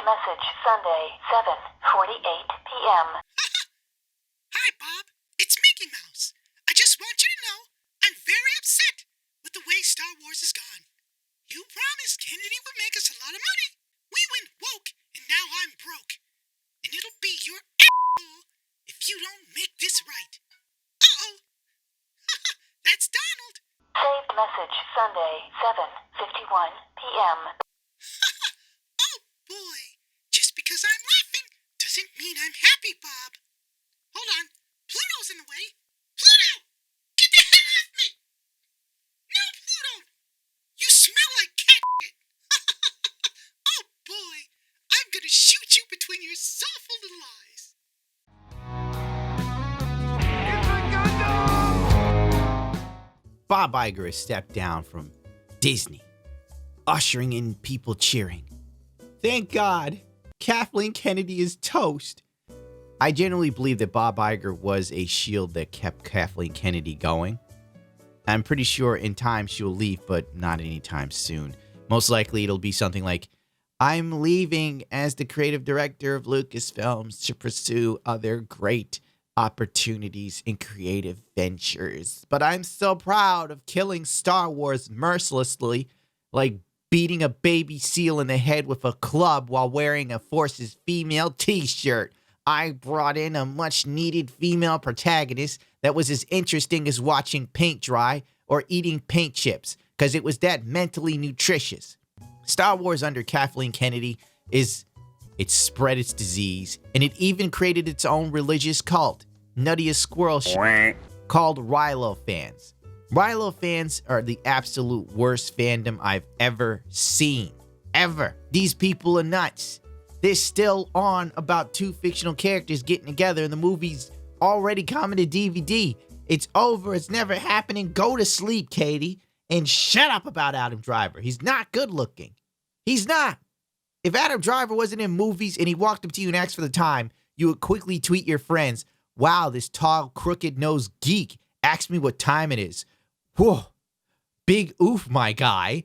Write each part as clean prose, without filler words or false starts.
message Sunday, 7:48 p.m. Hi, Bob. It's Mickey Mouse. I just want you to know I'm very upset with the way Star Wars has gone. You promised Kennedy would make us a lot of money. We went woke, and now I'm broke. And it'll be your asshole if you don't make this right. Uh-oh. That's Donald. Saved message Sunday, 7:51 p.m. Oh, boy. Just because I'm laughing doesn't mean I'm happy, Bob. Hold on. Pluto's in the way. Pluto! Get the hell off me! No, Pluto! You smell like cat shit. Oh, boy. I'm gonna shoot you between your soulful little eyes. Bob Iger has stepped down from Disney, ushering in people cheering. Thank God, Kathleen Kennedy is toast. I genuinely believe that Bob Iger was a shield that kept Kathleen Kennedy going. I'm pretty sure in time she'll leave, but not anytime soon. Most likely it'll be something like, I'm leaving as the creative director of Lucasfilms to pursue other great opportunities and creative ventures. But I'm so proud of killing Star Wars mercilessly, like beating a baby seal in the head with a club while wearing a Force's female t-shirt. I brought in a much-needed female protagonist that was as interesting as watching paint dry or eating paint chips, because it was that mentally nutritious. Star Wars under Kathleen Kennedy it spread its disease, and it even created its own religious cult, Nutty as Squirrel shit, called Rilo fans. Rilo fans are the absolute worst fandom I've ever seen. Ever. These people are nuts. They're still on about two fictional characters getting together, and the movie's already coming to DVD. It's over. It's never happening. Go to sleep, Katie, and shut up about Adam Driver. He's not good looking. He's not. If Adam Driver wasn't in movies and he walked up to you and asked for the time, you would quickly tweet your friends, wow, this tall, crooked-nosed geek asked me what time it is. Whoa, big oof, my guy.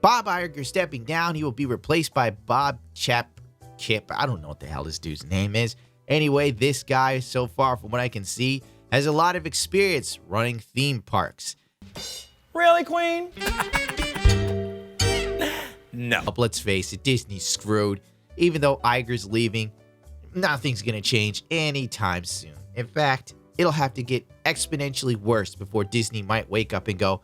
Bob Iger stepping down. He will be replaced by Bob Chip. I don't know what the hell this dude's name is. Anyway, this guy, so far from what I can see, has a lot of experience running theme parks. Really, Queen? No. Let's face it, Disney's screwed. Even though Iger's leaving, nothing's going to change anytime soon. In fact, it'll have to get exponentially worse before Disney might wake up and go,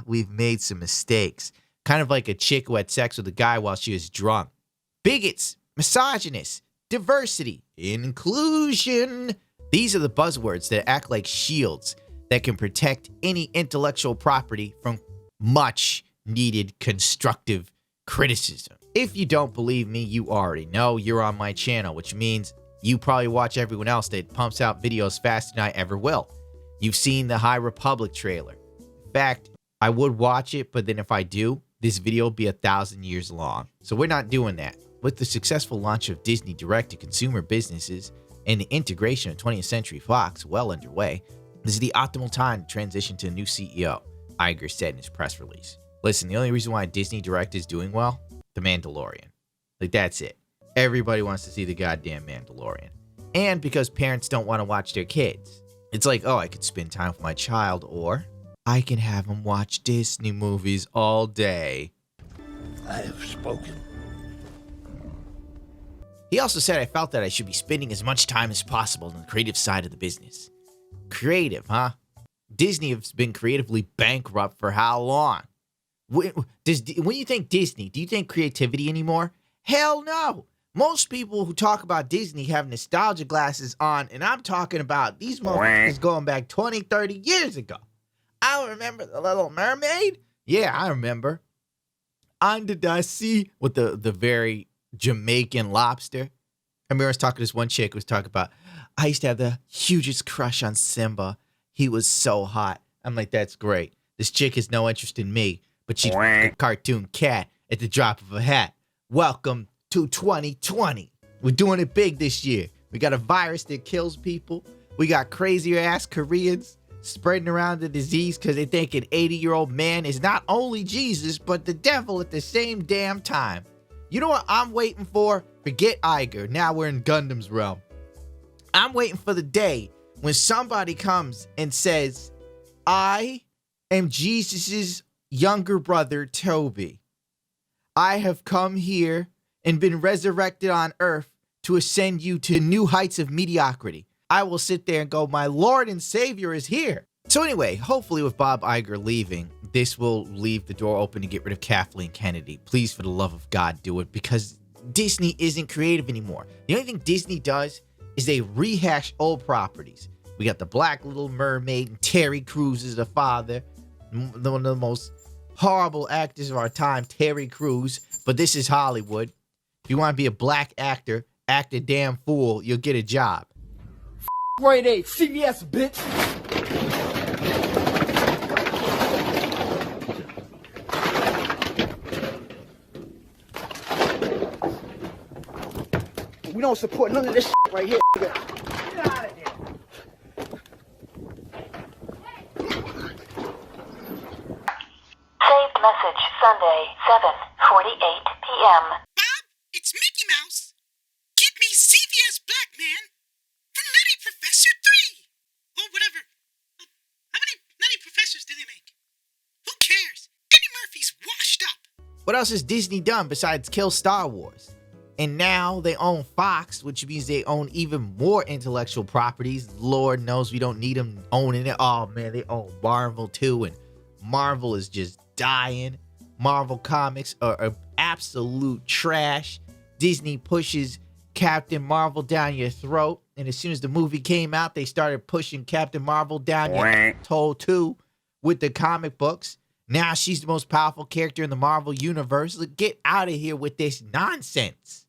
we've made some mistakes. Kind of like a chick who had sex with a guy while she was drunk. Bigots, misogynists, diversity, inclusion. These are the buzzwords that act like shields that can protect any intellectual property from much needed constructive criticism. If you don't believe me, you already know you're on my channel, which means you probably watch everyone else that pumps out videos faster than I ever will. You've seen the High Republic trailer. In fact, I would watch it, but then if I do, this video will be 1,000 years long. So we're not doing that. With the successful launch of Disney direct-to-consumer businesses and the integration of 20th Century Fox well underway, this is the optimal time to transition to a new CEO, Iger said in his press release. Listen, the only reason why Disney Direct is doing well, The Mandalorian. Like, that's it. Everybody wants to see the goddamn Mandalorian. And because parents don't want to watch their kids. It's like, I could spend time with my child, or I can have him watch Disney movies all day. I have spoken. He also said, I felt that I should be spending as much time as possible on the creative side of the business. Creative, huh? Disney has been creatively bankrupt for how long? When you think Disney, do you think creativity anymore? Hell no. Most people who talk about Disney have nostalgia glasses on, and I'm talking about these motherfuckers going back 20, 30 years ago. I remember The Little Mermaid. Yeah, I remember. Under the Sea with the very Jamaican lobster. I remember I was talking to this one chick who was talking about, I used to have the hugest crush on Simba. He was so hot. I'm like, that's great. This chick has no interest in me, but she's a cartoon cat at the drop of a hat. Welcome to 2020. We're doing it big this year. We got a virus that kills people. We got crazier ass Koreans spreading around the disease because they think an 80-year-old man is not only Jesus, but the devil at the same damn time. You know what I'm waiting for? Forget Iger. Now we're in Gundam's realm. I'm waiting for the day when somebody comes and says, I am Jesus's younger brother, Toby. I have come here and been resurrected on earth to ascend you to new heights of mediocrity. I will sit there and go, my Lord and Savior is here. So anyway, hopefully with Bob Iger leaving, this will leave the door open to get rid of Kathleen Kennedy. Please, for the love of God, do it, because Disney isn't creative anymore. The only thing Disney does is they rehash old properties. We got the Black Little Mermaid, and Terry Crews is the father. One of the most horrible actors of our time, Terry Crews. But this is Hollywood. If you want to be a black actor, act a damn fool, you'll get a job. Grade 8, CVS, bitch. We don't support none of this shit right here. Get out of here. Saved message Sunday, 7:48 p.m. Bob, it's Mickey Mouse. Give me CVS Black Man from Nutty Professor 3. Or whatever. How many Nutty Professors do they make? Who cares? Eddie Murphy's washed up. What else has Disney done besides kill Star Wars? And now they own Fox, which means they own even more intellectual properties. Lord knows we don't need them owning it. Oh man, they own Marvel too, and Marvel is just dying. Marvel comics are absolute trash. Disney pushes Captain Marvel down your throat, and as soon as the movie came out, they started pushing Captain Marvel down your toe too with the comic books. Now she's the most powerful character in the Marvel universe. Get out of here with this nonsense.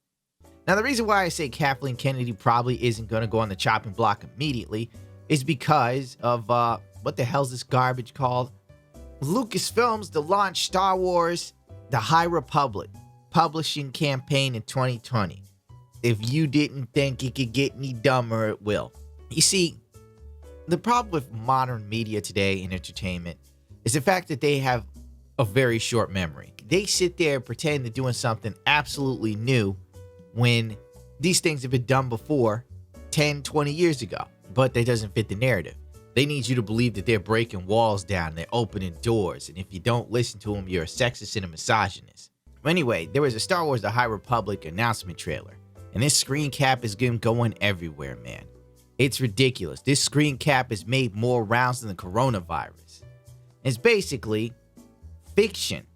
Now, the reason why I say Kathleen Kennedy probably isn't going to go on the chopping block immediately is because of, what the hell's this garbage called? Lucasfilms to launch Star Wars The High Republic publishing campaign in 2020. If you didn't think it could get any dumber, it will. You see, the problem with modern media today in entertainment is the fact that they have a very short memory. They sit there and pretend they're doing something absolutely new when these things have been done before 10, 20 years ago, but that doesn't fit the narrative. They need you to believe that they're breaking walls down, they're opening doors, and if you don't listen to them, you're a sexist and a misogynist. Anyway, there was a Star Wars The High Republic announcement trailer, and this screen cap is going everywhere, man. It's ridiculous. This screen cap has made more rounds than the coronavirus. It's basically fiction.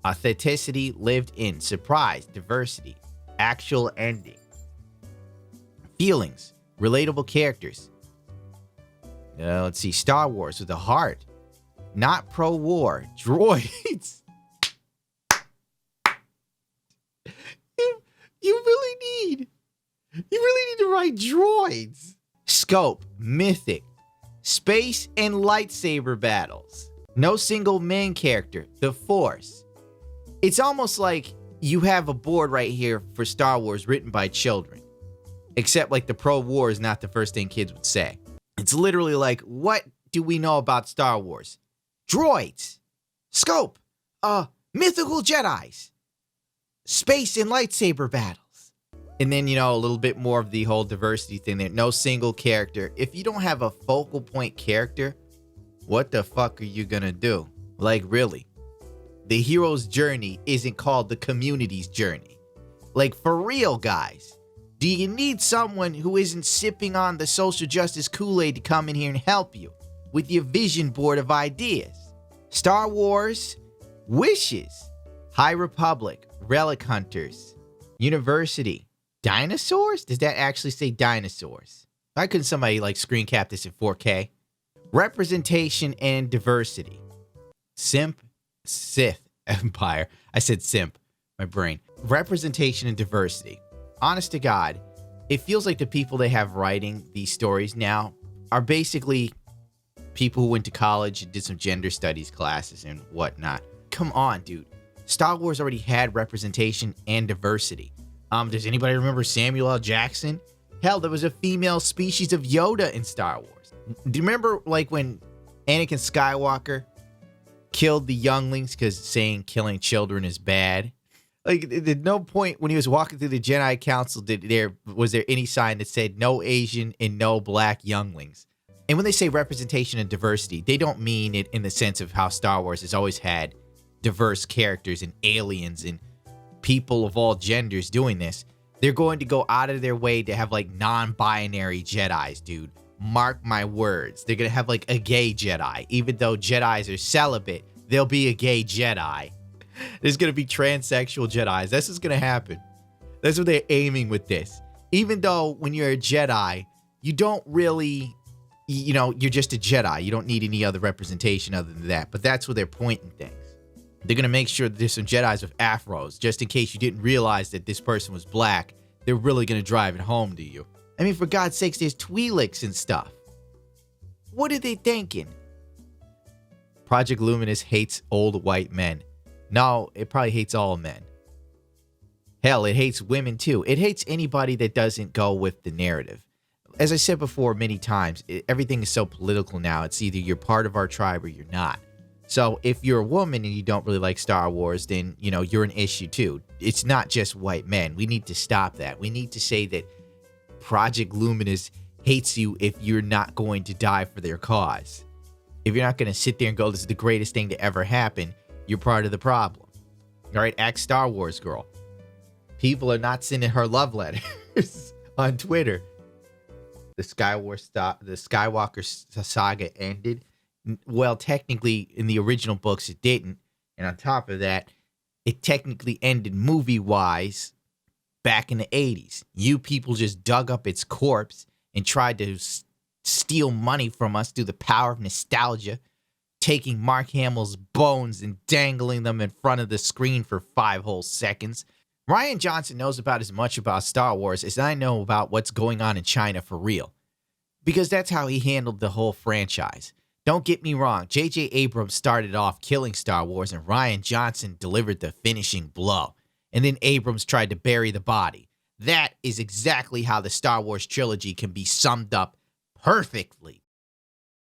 Authenticity lived in. Surprise. Diversity. Actual ending. Feelings. Relatable characters. Let's see. Star Wars with a heart. Not pro-war. Droids. You really need to write droids. Scope. Mythic. Space and lightsaber battles. No single main character. The Force. It's almost like you have a board right here for Star Wars written by children. Except like the pro-war is not the first thing kids would say. It's literally like, what do we know about Star Wars? Droids. Scope. Mythical Jedis. Space and lightsaber battles. And then, a little bit more of the whole diversity thing there. No single character. If you don't have a focal point character, what the fuck are you gonna do? Like, really? The hero's journey isn't called the community's journey. Like, for real, guys. Do you need someone who isn't sipping on the social justice Kool-Aid to come in here and help you with your vision board of ideas? Star Wars, Wishes, High Republic, Relic Hunters, University, Dinosaurs? Does that actually say dinosaurs? Why couldn't somebody screen cap this in 4K? Representation and diversity. Simp, Sith, Empire. I said simp, my brain. Representation and diversity. Honest to God, it feels like the people they have writing these stories now are basically people who went to college and did some gender studies classes and whatnot. Come on, dude. Star Wars already had representation and diversity. Does anybody remember Samuel L. Jackson? Hell, there was a female species of Yoda in Star Wars. Do you remember when Anakin Skywalker killed the younglings because saying killing children is bad? Like, at no point when he was walking through the Jedi Council was there any sign that said no Asian and no black younglings. And when they say representation and diversity, they don't mean it in the sense of how Star Wars has always had diverse characters and aliens and people of all genders doing this. They're going to go out of their way to have like non-binary Jedis, dude. Mark my words. They're going to have like a gay Jedi. Even though Jedis are celibate, there'll be a gay Jedi. There's going to be transsexual Jedis. This is going to happen. That's what they're aiming with this. Even though when you're a Jedi, you don't really, you're just a Jedi. You don't need any other representation other than that. But that's where they're pointing things. They're going to make sure that there's some Jedis with afros, just in case you didn't realize that this person was black. They're really going to drive it home to you. I mean, for God's sakes, there's Twi'leks and stuff. What are they thinking? Project Luminous hates old white men. No, it probably hates all men. Hell, it hates women too. It hates anybody that doesn't go with the narrative. As I said before many times, everything is so political now. It's either you're part of our tribe or you're not. So if you're a woman and you don't really like Star Wars, then, you're an issue too. It's not just white men. We need to stop that. We need to say that Project Luminous hates you if you're not going to die for their cause. If you're not going to sit there and go, this is the greatest thing to ever happen, you're part of the problem. All right, act Star Wars girl. People are not sending her love letters on Twitter. The Skywalker saga ended. Well, technically, in the original books, it didn't. And on top of that, it technically ended movie-wise back in the 80s. You people just dug up its corpse and tried to steal money from us through the power of nostalgia, taking Mark Hamill's bones and dangling them in front of the screen for 5 whole seconds. Rian Johnson knows about as much about Star Wars as I know about what's going on in China for real. Because that's how he handled the whole franchise. Don't get me wrong, J.J. Abrams started off killing Star Wars and Rian Johnson delivered the finishing blow. And then Abrams tried to bury the body. That is exactly how the Star Wars trilogy can be summed up perfectly.